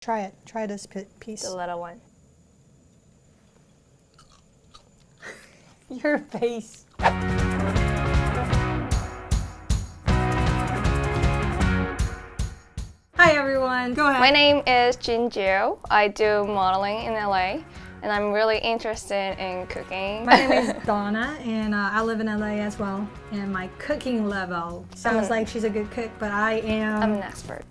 Try it. Try this piece. The little one. Your face. Hi everyone. Go ahead. My name is JinJoo. I do modeling in LA, and I'm really interested in cooking. My name is Donna, and I live in LA as well. And my cooking level sounds like she's a good cook, but I am... I'm an expert.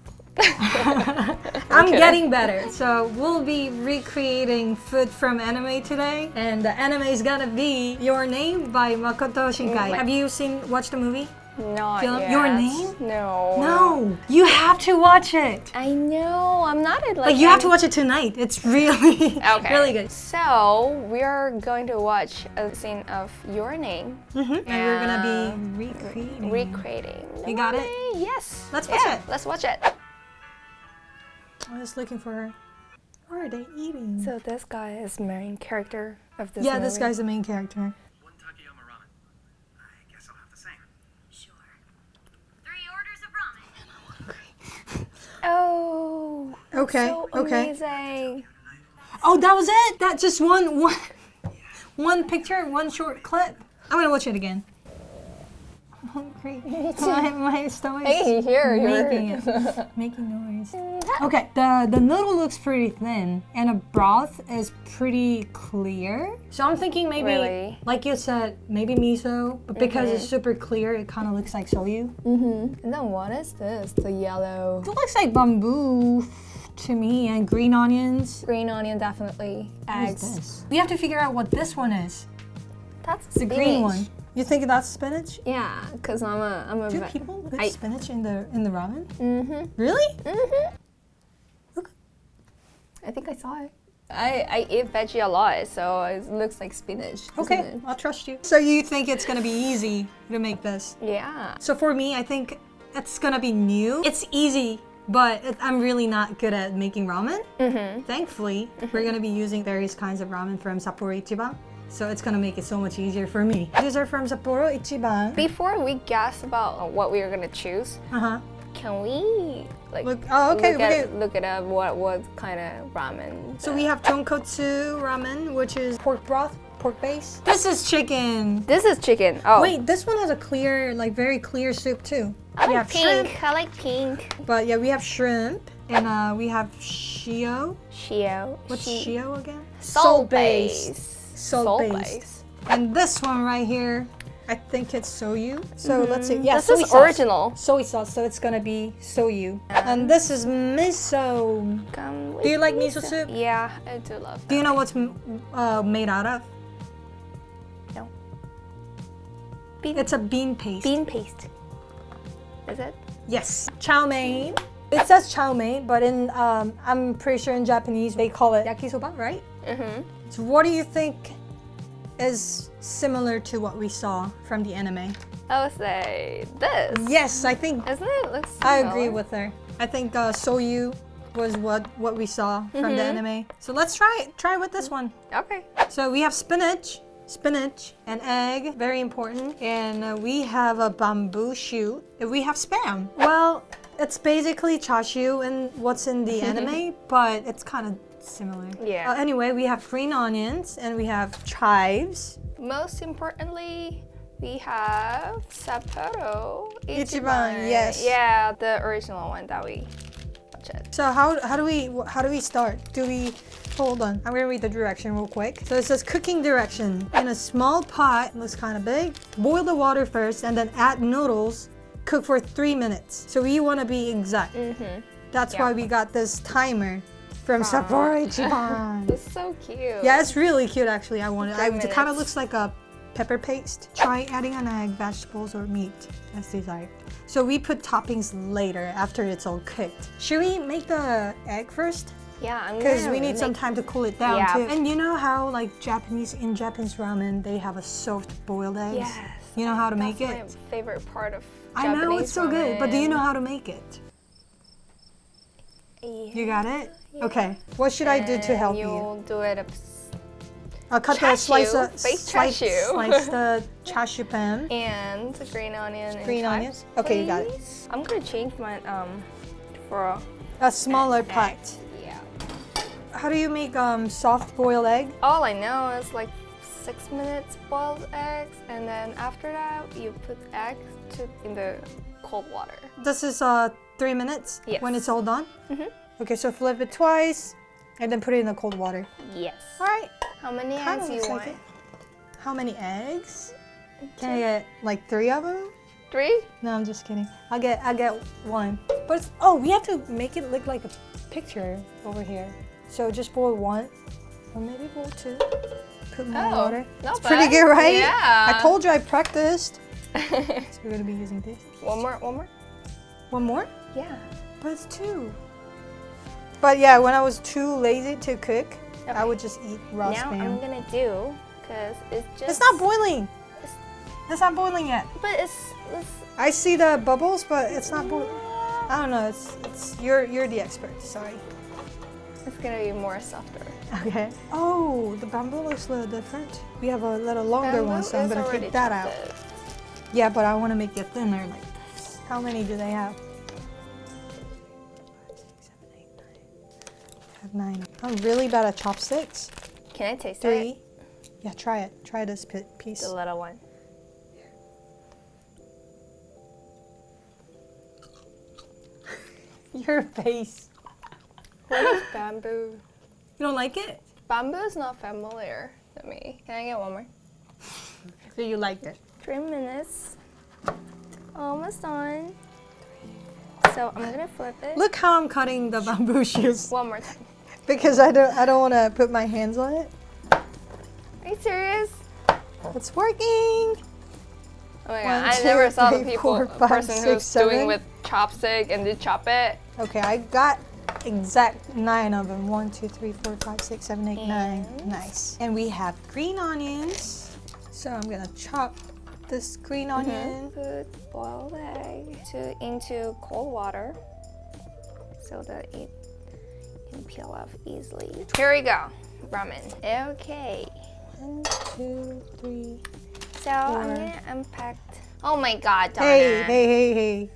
I'm getting better. So we'll be recreating food from anime today, and the anime is gonna be Your Name by Makoto Shinkai. Have you watched the movie? Not yet. Your Name? No. No, you have to watch it. I know. I'm not like. But you have to watch it tonight. It's really, really good. So we are going to watch a scene of Your Name, and we're gonna be recreating. You got it? Yes. Let's watch it. Let's watch it. I was looking for her. What are they eating? So this guy is the main character of this Yeah, movie. this guy's the main character. One Takayama Ramen. I guess I'll have the same. Sure. 3 orders of ramen. Oh. Okay. So okay. amazing. Oh, that was it. That just one picture, one short clip. I'm gonna watch it again. I'm hungry. My stomach is making noise. Okay, the noodle looks pretty thin, and the broth is pretty clear. So I'm thinking maybe, like you said, maybe miso, but because it's super clear, it kind of looks like soyu. And then what is this? The yellow. It looks like bamboo to me, and green onions. Green onion, definitely. Eggs. What is this? We have to figure out what this one is. That's the green one. You think that's spinach? Yeah, because I'm a. Do people put spinach in the ramen? Really? Okay. I think I saw it. I eat veggie a lot, so it looks like spinach. Okay, I'll trust you. So you think it's gonna be easy to make this? Yeah. So for me, I think it's gonna be new. It's easy, but I'm really not good at making ramen. Thankfully, we're gonna be using various kinds of ramen from Sapporo Ichiban. So it's gonna make it so much easier for me. These are from Sapporo Ichiban. Before we guess about what we are gonna choose, can we look it up? What kind of ramen? So we have tonkotsu ramen, which is pork broth, pork base. This is chicken. This is chicken. Oh wait, this one has a clear, like very clear soup too. I we like have pink. shrimp. I like pink. But yeah, we have shrimp and we have shio. Shio. What's shio again? Salt base. Salt base. And this one right here, I think it's soyu. So let's see. Yeah, this is original. Soy sauce, so it's gonna be soyu. And this is miso. Do you like miso soup? Yeah, I do love that. Do you know what's made out of? No. It's a bean paste. Bean paste. Is it? Yes. Chow mein. It says chow mein, but in I'm pretty sure in Japanese they call it yakisoba, right? So what do you think is similar to what we saw from the anime? I would say this. Yes, I think. Isn't it? Looks I agree with her. I think soyu was what we saw from the anime. So let's try with this one. Okay. So we have spinach, an egg, very important, and we have a bamboo shoot. We have spam. Well, it's basically chashu and what's in the anime, but it's kind of similar. Yeah. Anyway, we have green onions and we have chives. Most importantly, we have Sapporo Ichiban, yes. Yeah, the original one that we watched. So how do we start? Hold on, I'm gonna read the direction real quick. So it says cooking direction. In a small pot, looks kind of big. Boil the water first and then add noodles. Cook for 3 minutes. So we want to be exact. That's why we got this timer from Sapporo Ichiban. It's so cute. Yeah, it's really cute actually. It kind of looks like a pepper paste. Try adding an egg, vegetables, or meat as desired. So we put toppings later after it's all cooked. Should we make the egg first? Yeah, because we need some time to cool it down too. And you know how like Japanese ramen, they have a soft boiled eggs? Yes. You know how to make it? That's my favorite part of I Japanese know, it's so ramen. good, but do you know how to make it? Yeah. You got it? Yeah. Okay. What should I do to help you? You'll do it I'll cut slice the chashu pan. And the green onion and green onions? Okay, you got it. I'm gonna change my for a smaller pot. Yeah. how do you make soft boiled egg? All I know is like 6 minutes boiled eggs, and then after that you put eggs in the cold water. This is 3 minutes. Yes. When it's all done. Mhm. Okay, so flip it twice, and then put it in the cold water. Yes. All right. How many Kinda eggs you looks want? like it. How many eggs? Can I get like 3 of them? 3? No, I'm just kidding. I'll get 1. But it's, oh, we have to make it look like a picture over here. So just boil 1, or maybe boil 2. Put more water. Not It's pretty bad. good, right? Yeah. I told you I practiced. So we're gonna be using this. One more. One more? Yeah. But it's 2. But yeah, when I was too lazy to cook, I Okay. would just eat raw Now spam. I'm gonna do, cause it's just. It's not boiling. It's not boiling yet. But it's I see the bubbles, but it's not boiling. I don't know. It's you're the expert. Sorry. It's gonna be more softer. Okay. Oh, the bamboo looks a little different. We have a little longer one, so I'm Bamboo is gonna already take that out. chopped. Yeah, but I want to make it thinner like this. How many do they have? 5, 6, 7, 8, 9. I have 9. I'm really bad at chopsticks. Can I taste 3. it? Yeah, try it. Try this piece. The little one. Your face. What is bamboo? You don't like it? Bamboo is not familiar to me. Can I get one more? So you like it? 3 minutes. Almost done. So I'm gonna flip it. Look how I'm cutting the bamboo shoots. One more time. Because I don't want to put my hands on it. Are you serious? It's working. Oh my 1, god, I 2, never saw the 3, people, 4, a 5, person 6, who's 7. doing with chopstick and they chop it. Okay, I got exact 9 of them. 1, 2, 3, 4, 5, 6, 7, 8, 9. And? Nice. And we have green onions. So I'm gonna chop this green onion. Put boiled egg into cold water so that it can peel off easily. Here we go, ramen. Okay. 1, 2, 3. So I'm gonna unpack. Oh my god, Donna. Hey.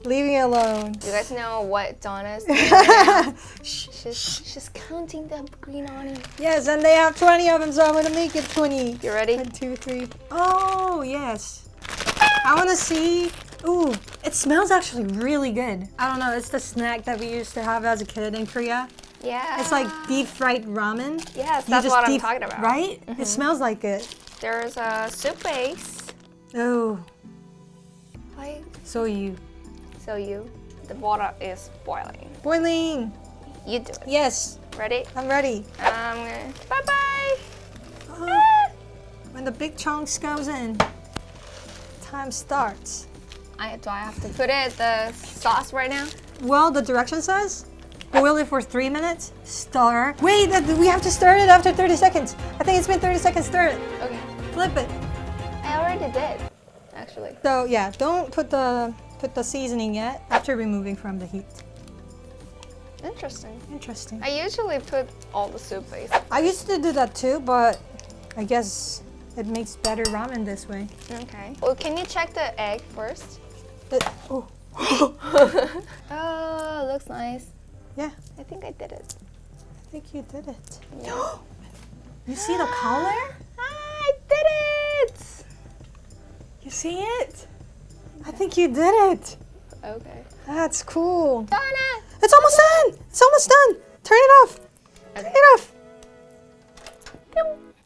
Leave me alone. You guys know what Donna's doing now? She's counting the green onion. Yes, and they have 20 of them, so I'm gonna make it 20. You ready? 1, 2, 3. Oh, yes. I wanna see. Ooh, it smells actually really good. I don't know, it's the snack that we used to have as a kid in Korea. Yeah. It's like deep fried ramen. Yes, You that's just what I'm talking about. Right? It smells like it. There's a soup base. Oh, Like, so the water is boiling. boiling. You do it. Yes, Ready? I'm ready. I'm gonna. Bye bye. When the big chunks goes in, time starts. Do I have to put the sauce right now? Well, the direction says boil it for 3 minutes. Stir. Wait, we have to stir it after 30 seconds. I think it's been 30 seconds. Stir it. Okay. Flip it. I already did, actually. So yeah, don't put the seasoning yet after removing from the heat. Interesting. Interesting. I usually put all the soup base. I used to do that too, but I guess it makes better ramen this way. Okay. Well, can you check the egg first? Oh. Oh, looks nice. Yeah, I think I did it. I think you did it. You see the color? I did it! You see it? I think you did it. Okay. That's cool. Donna! It's almost done. It's almost done. Turn it off. Turn it off.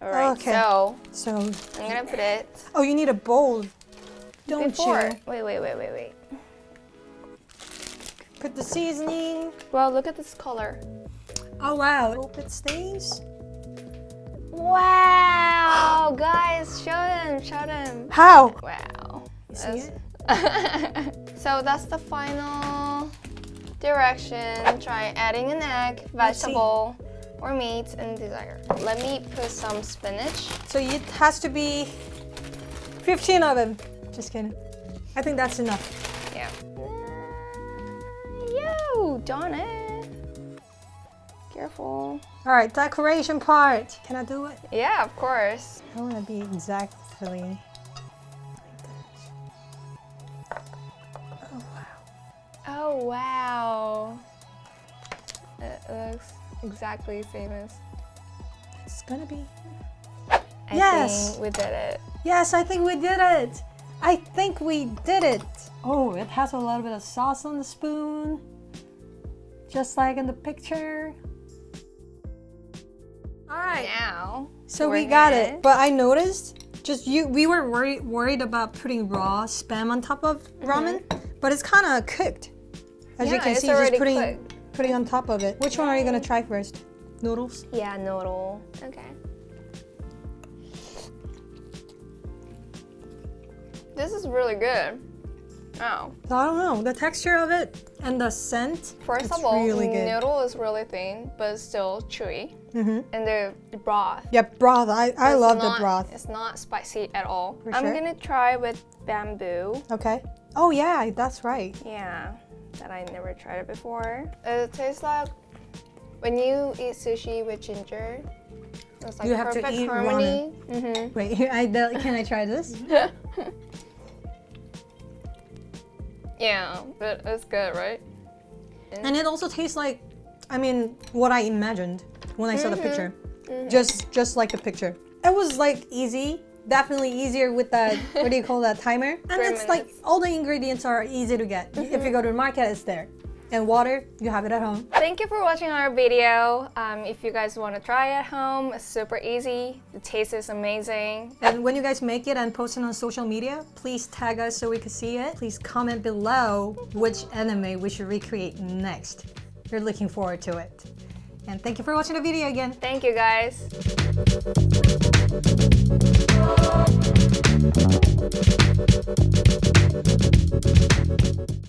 Alright, Okay. so So, I'm gonna put it oh, you need a bowl, don't before. you? Wait. Put the seasoning. Well, look at this color. Oh wow, hope it stays. Wow! Guys, show them. How? Wow. You see it? So that's the final direction. Try adding an egg, vegetable, or meat in desire. Let me put some spinach. So it has to be 15 of them. Just kidding. I think that's enough. Yeah. Yo, Donna. Careful. All right, decoration part. Can I do it? Yeah, of course. I want to be exactly like that. Oh wow. Oh wow. It looks exactly same as. It's gonna be. I Yes! think we did it. Yes, I think we did it. I think we did it. Oh, it has a little bit of sauce on the spoon. Just like in the picture. All right. Now. So we're we got gonna- it. But I noticed, we were worried about putting raw spam on top of ramen, but it's kind of cooked. As you Yeah, can it's see, just already putting on top of it. Which one are you gonna try first? Noodles? Yeah, noodle. Okay. This is really good. Oh. So I don't know, the texture of it and the scent. First it's of all, really good. noodle is really thin, but still chewy. Mm-hmm. And the broth. Yeah, broth. I It's love the not- broth. It's not spicy at all. For I'm sure. gonna try with bamboo. Okay. Oh yeah, that's right. Yeah, that I never tried it before. It tastes like when you eat sushi with ginger. It's like You have to perfect eat harmony. Mm-hmm. Wait, can I try this? Yeah, but it's good, right? And it also tastes like, I mean, what I imagined when I saw the picture. Just like the picture. It was like easy, definitely easier with that, what do you call that, timer? And 3 it's like minutes. all the ingredients are easy to get. If you go to the market, it's there. And water, you have it at home. Thank you for watching our video. If you guys want to try it at home, it's super easy. The taste is amazing. And when you guys make it and post it on social media, please tag us so we can see it. Please comment below which anime we should recreate next. We're looking forward to it. And thank you for watching the video again. Thank you guys.